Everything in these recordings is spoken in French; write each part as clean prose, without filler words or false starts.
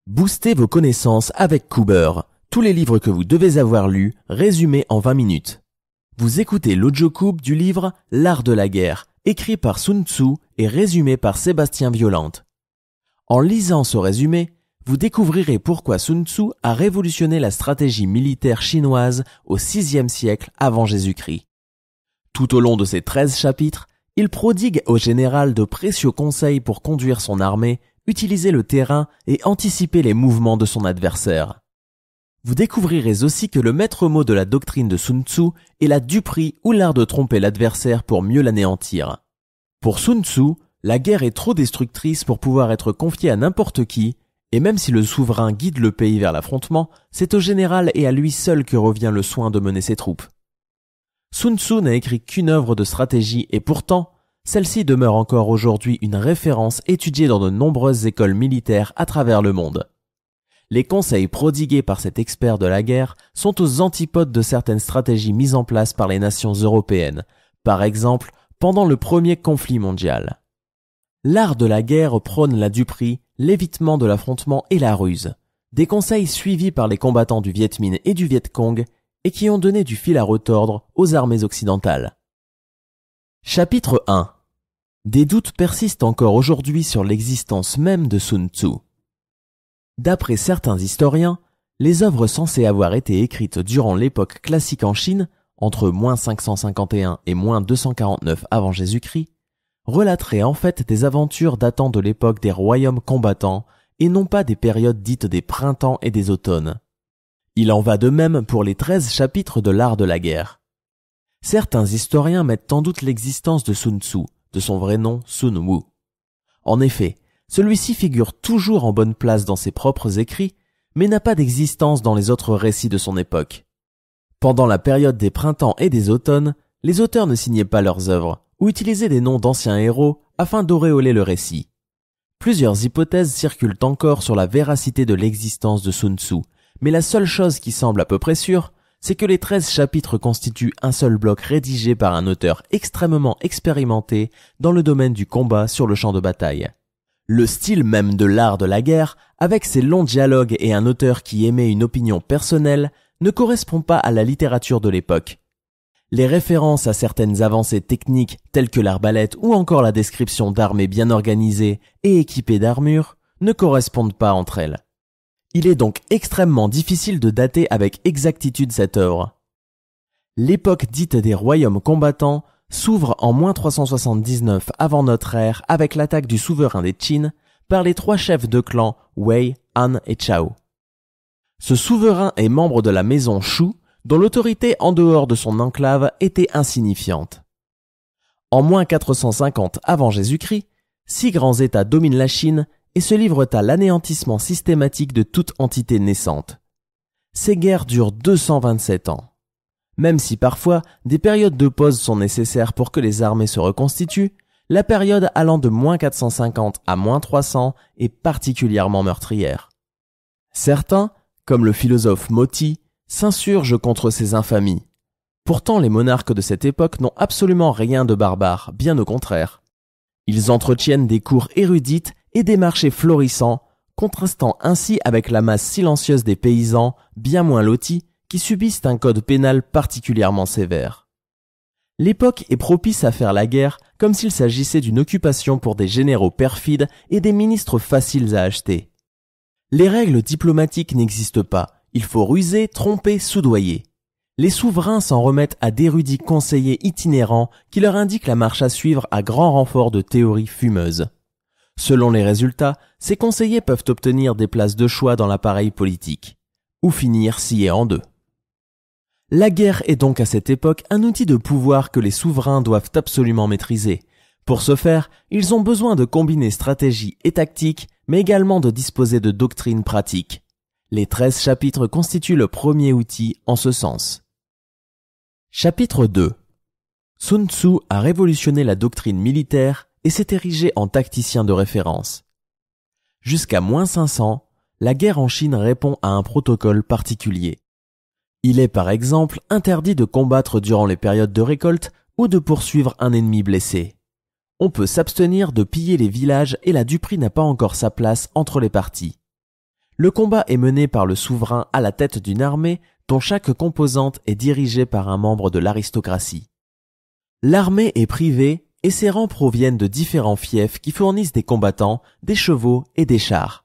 Boostez vos connaissances avec Cooper. Tous les livres que vous devez avoir lus, résumés en 20 minutes. Vous écoutez l'audiocoupe du livre L'art de la guerre, écrit par Sun Tzu et résumé par Sébastien Violante. En lisant ce résumé, vous découvrirez pourquoi Sun Tzu a révolutionné la stratégie militaire chinoise au VIe siècle avant Jésus-Christ. Tout au long de ces 13 chapitres, il prodigue au général de précieux conseils pour conduire son armée, utiliser le terrain et anticiper les mouvements de son adversaire. Vous découvrirez aussi que le maître mot de la doctrine de Sun Tzu est la duperie ou l'art de tromper l'adversaire pour mieux l'anéantir. Pour Sun Tzu, la guerre est trop destructrice pour pouvoir être confiée à n'importe qui, et même si le souverain guide le pays vers l'affrontement, c'est au général et à lui seul que revient le soin de mener ses troupes. Sun Tzu n'a écrit qu'une œuvre de stratégie et pourtant, celle-ci demeure encore aujourd'hui une référence étudiée dans de nombreuses écoles militaires à travers le monde. Les conseils prodigués par cet expert de la guerre sont aux antipodes de certaines stratégies mises en place par les nations européennes, par exemple pendant le premier conflit mondial. L'art de la guerre prône la duperie, l'évitement de l'affrontement et la ruse, des conseils suivis par les combattants du Viet Minh et du Viet Cong et qui ont donné du fil à retordre aux armées occidentales. Chapitre 1. Des doutes persistent encore aujourd'hui sur l'existence même de Sun Tzu. D'après certains historiens, les œuvres censées avoir été écrites durant l'époque classique en Chine, entre -551 et -249 avant Jésus-Christ, relateraient en fait des aventures datant de l'époque des royaumes combattants et non pas des périodes dites des printemps et des automnes. Il en va de même pour les 13 chapitres de l'art de la guerre. Certains historiens mettent en doute l'existence de Sun Tzu, de son vrai nom Sun Wu. En effet, celui-ci figure toujours en bonne place dans ses propres écrits, mais n'a pas d'existence dans les autres récits de son époque. Pendant la période des printemps et des automnes, les auteurs ne signaient pas leurs œuvres, ou utilisaient des noms d'anciens héros afin d'auréoler le récit. Plusieurs hypothèses circulent encore sur la véracité de l'existence de Sun Tzu, mais la seule chose qui semble à peu près sûre, c'est que les 13 chapitres constituent un seul bloc rédigé par un auteur extrêmement expérimenté dans le domaine du combat sur le champ de bataille. Le style même de l'art de la guerre, avec ses longs dialogues et un auteur qui émet une opinion personnelle, ne correspond pas à la littérature de l'époque. Les références à certaines avancées techniques telles que l'arbalète ou encore la description d'armées bien organisées et équipées d'armure ne correspondent pas entre elles. Il est donc extrêmement difficile de dater avec exactitude cette œuvre. L'époque dite des royaumes combattants s'ouvre en -379 avant notre ère avec l'attaque du souverain des Qin par les 3 chefs de clan Wei, Han et Chao. Ce souverain est membre de la maison Shu, dont l'autorité en dehors de son enclave était insignifiante. En -450 avant Jésus-Christ, 6 grands États dominent la Chine et se livrent à l'anéantissement systématique de toute entité naissante. Ces guerres durent 227 ans. Même si parfois des périodes de pause sont nécessaires pour que les armées se reconstituent, la période allant de -450 à -300 est particulièrement meurtrière. Certains, comme le philosophe Moti, s'insurgent contre ces infamies. Pourtant, les monarques de cette époque n'ont absolument rien de barbare, bien au contraire. Ils entretiennent des cours érudites et des marchés florissants, contrastant ainsi avec la masse silencieuse des paysans, bien moins lotis, qui subissent un code pénal particulièrement sévère. L'époque est propice à faire la guerre comme s'il s'agissait d'une occupation pour des généraux perfides et des ministres faciles à acheter. Les règles diplomatiques n'existent pas, il faut ruser, tromper, soudoyer. Les souverains s'en remettent à d'érudits conseillers itinérants qui leur indiquent la marche à suivre à grand renfort de théories fumeuses. Selon les résultats, ces conseillers peuvent obtenir des places de choix dans l'appareil politique, ou finir sciés en deux. La guerre est donc à cette époque un outil de pouvoir que les souverains doivent absolument maîtriser. Pour ce faire, ils ont besoin de combiner stratégie et tactique, mais également de disposer de doctrines pratiques. Les 13 chapitres constituent le premier outil en ce sens. Chapitre 2. Sun Tzu a révolutionné la doctrine militaire et s'est érigé en tacticien de référence. Jusqu'à -500, la guerre en Chine répond à un protocole particulier. Il est par exemple interdit de combattre durant les périodes de récolte ou de poursuivre un ennemi blessé. On peut s'abstenir de piller les villages et la duperie n'a pas encore sa place entre les parties. Le combat est mené par le souverain à la tête d'une armée dont chaque composante est dirigée par un membre de l'aristocratie. L'armée est privée et ses rangs proviennent de différents fiefs qui fournissent des combattants, des chevaux et des chars.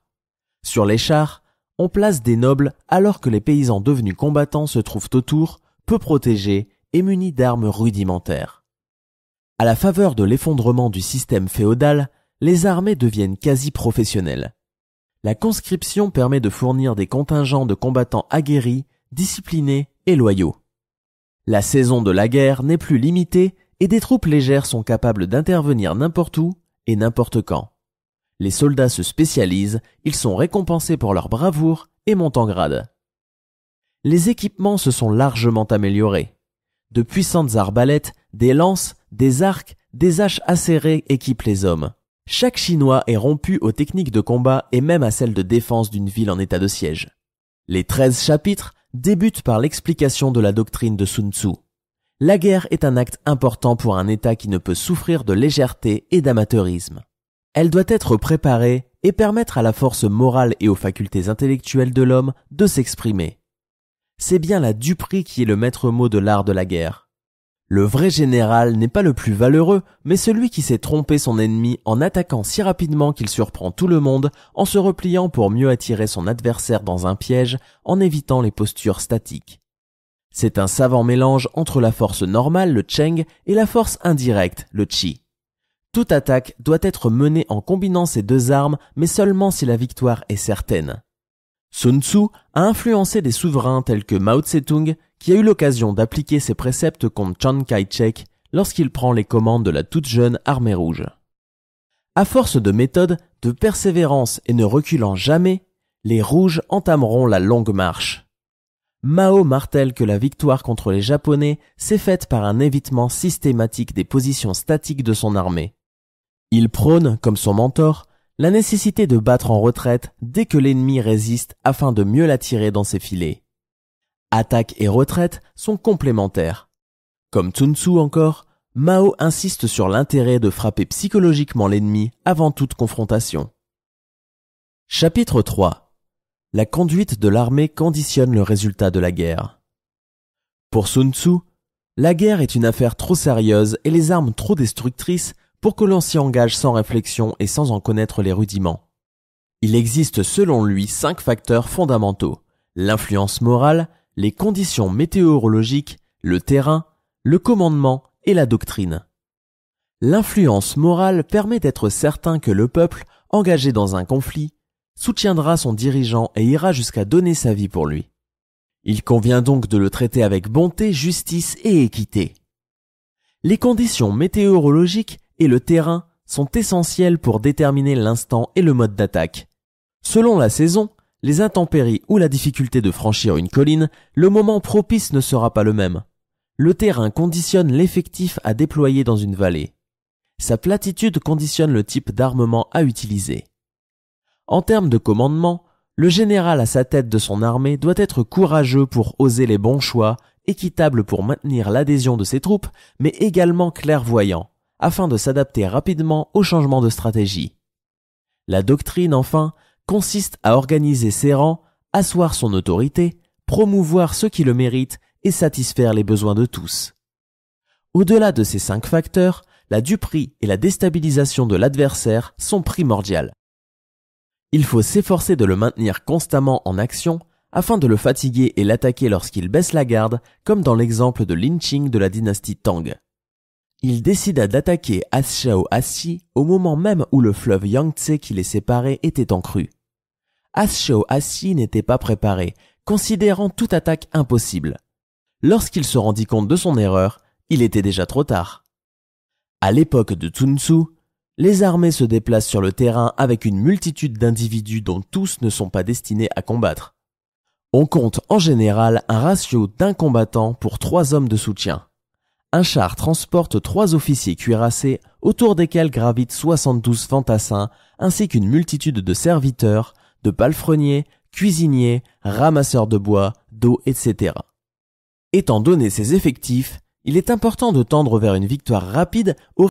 Sur les chars, on place des nobles alors que les paysans devenus combattants se trouvent autour, peu protégés et munis d'armes rudimentaires. À la faveur de l'effondrement du système féodal, les armées deviennent quasi professionnelles. La conscription permet de fournir des contingents de combattants aguerris, disciplinés et loyaux. La saison de la guerre n'est plus limitée et des troupes légères sont capables d'intervenir n'importe où et n'importe quand. Les soldats se spécialisent, ils sont récompensés pour leur bravoure et montent en grade. Les équipements se sont largement améliorés. De puissantes arbalètes, des lances, des arcs, des haches acérées équipent les hommes. Chaque Chinois est rompu aux techniques de combat et même à celles de défense d'une ville en état de siège. Les 13 chapitres débutent par l'explication de la doctrine de Sun Tzu. La guerre est un acte important pour un État qui ne peut souffrir de légèreté et d'amateurisme. Elle doit être préparée et permettre à la force morale et aux facultés intellectuelles de l'homme de s'exprimer. C'est bien la duperie qui est le maître mot de l'art de la guerre. Le vrai général n'est pas le plus valeureux, mais celui qui sait tromper son ennemi en attaquant si rapidement qu'il surprend tout le monde, en se repliant pour mieux attirer son adversaire dans un piège, en évitant les postures statiques. C'est un savant mélange entre la force normale, le Cheng, et la force indirecte, le Qi. Toute attaque doit être menée en combinant ces deux armes, mais seulement si la victoire est certaine. Sun Tzu a influencé des souverains tels que Mao Tse-tung, qui a eu l'occasion d'appliquer ses préceptes contre Chiang Kai-shek lorsqu'il prend les commandes de la toute jeune armée rouge. À force de méthode, de persévérance et ne reculant jamais, les rouges entameront la longue marche. Mao martèle que la victoire contre les Japonais s'est faite par un évitement systématique des positions statiques de son armée. Il prône, comme son mentor, la nécessité de battre en retraite dès que l'ennemi résiste afin de mieux l'attirer dans ses filets. Attaque et retraite sont complémentaires. Comme Sun Tzu encore, Mao insiste sur l'intérêt de frapper psychologiquement l'ennemi avant toute confrontation. Chapitre 3. La conduite de l'armée conditionne le résultat de la guerre. Pour Sun Tzu, la guerre est une affaire trop sérieuse et les armes trop destructrices pour que l'on s'y engage sans réflexion et sans en connaître les rudiments. Il existe selon lui 5 facteurs fondamentaux: l'influence morale, les conditions météorologiques, le terrain, le commandement et la doctrine. L'influence morale permet d'être certain que le peuple, engagé dans un conflit, soutiendra son dirigeant et ira jusqu'à donner sa vie pour lui. Il convient donc de le traiter avec bonté, justice et équité. Les conditions météorologiques et le terrain sont essentiels pour déterminer l'instant et le mode d'attaque. Selon la saison, les intempéries ou la difficulté de franchir une colline, le moment propice ne sera pas le même. Le terrain conditionne l'effectif à déployer dans une vallée. Sa platitude conditionne le type d'armement à utiliser. En termes de commandement, le général à sa tête de son armée doit être courageux pour oser les bons choix, équitable pour maintenir l'adhésion de ses troupes, mais également clairvoyant, afin de s'adapter rapidement aux changements de stratégie. La doctrine, enfin, consiste à organiser ses rangs, asseoir son autorité, promouvoir ceux qui le méritent et satisfaire les besoins de tous. Au-delà de ces 5 facteurs, la duperie et la déstabilisation de l'adversaire sont primordiales. Il faut s'efforcer de le maintenir constamment en action afin de le fatiguer et l'attaquer lorsqu'il baisse la garde, comme dans l'exemple de Lin Qing de la dynastie Tang. Il décida d'attaquer Ashao-Assi au moment même où le fleuve Yangtze qui les séparait était en crue. Ashao-Assi n'était pas préparé, considérant toute attaque impossible. Lorsqu'il se rendit compte de son erreur, il était déjà trop tard. À l'époque de Sun Tzu, les armées se déplacent sur le terrain avec une multitude d'individus dont tous ne sont pas destinés à combattre. On compte en général un ratio d'un combattant pour 3 hommes de soutien. Un char transporte 3 officiers cuirassés autour desquels gravitent 72 fantassins ainsi qu'une multitude de serviteurs, de palefreniers, cuisiniers, ramasseurs de bois, d'eau, etc. Étant donné ces effectifs, il est important de tendre vers une victoire rapide au